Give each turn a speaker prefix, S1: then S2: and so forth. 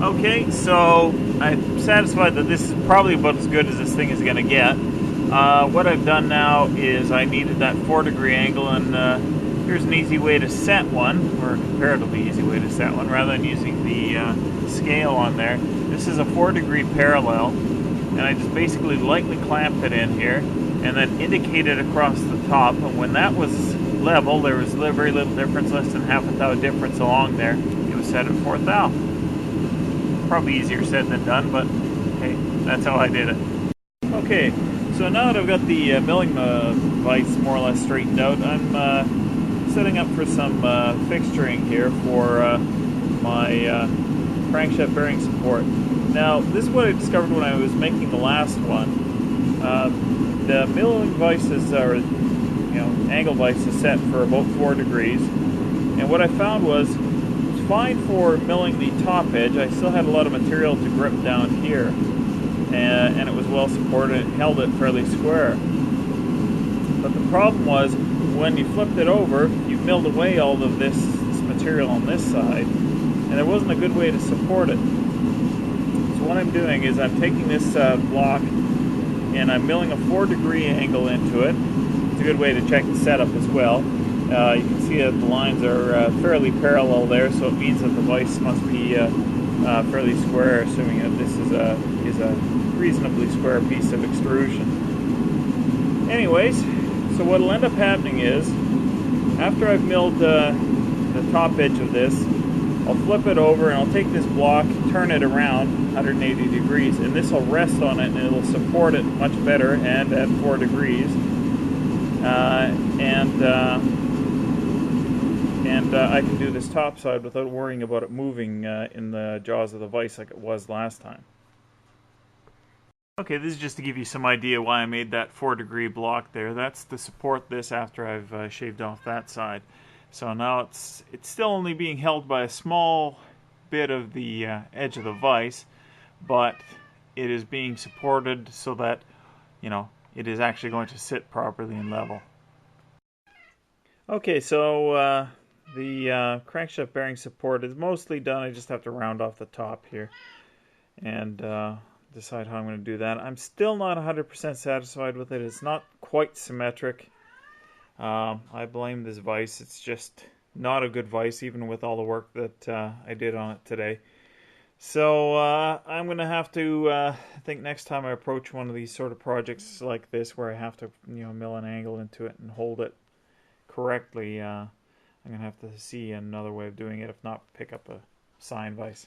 S1: Okay, so I'm satisfied that this is probably about as good as this thing is going to get. What I've done now is I needed that 4-degree angle, and here's an easy way to set one, or a comparatively easy way to set one, rather than using the scale on there. This is a 4-degree parallel, and I just basically lightly clamped it in here, and then indicated across the top, and when that was level, there was very little difference, less than half a thou difference along there. It was set at 4th thou. Probably easier said than done, but hey, that's how I did it. Okay, so now that I've got the milling vise more or less straightened out, I'm setting up for some fixturing here for my crankshaft bearing support. Now, this is what I discovered when I was making the last one. The milling vise is, or angle vise is set for about 4 degrees, and what I found was fine for milling the top edge. I still had a lot of material to grip down here, and it was well supported and held it fairly square. But the problem was when you flipped it over, you milled away all of this material on this side, and there wasn't a good way to support it. So what I'm doing is I'm taking this block and I'm milling a 4-degree angle into it. It's a good way to check the setup as well. You can see that the lines are fairly parallel there, so it means that the vise must be fairly square, assuming that this is a reasonably square piece of extrusion. Anyways, so what will end up happening is, after I've milled the top edge of this, I'll flip it over and I'll take this block, turn it around 180 degrees, and this will rest on it and it'll support it much better and at 4 degrees. I can do this top side without worrying about it moving in the jaws of the vise like it was last time. Okay, this is just to give you some idea why I made that 4-degree block there. That's to support this after I've shaved off that side. So now it's still only being held by a small bit of the edge of the vise, but it is being supported so that, it is actually going to sit properly and level. Okay, so the crankshaft bearing support is mostly done. I just have to round off the top here and decide how I'm going to do that. I'm still not 100% satisfied with it. It's not quite symmetric. I blame this vise. It's just not a good vise, even with all the work that I did on it today. So I'm going to have to, I think next time I approach one of these sort of projects like this, where I have to mill an angle into it and hold it correctly, I'm going to have to see another way of doing it. If not, pick up a sine vise.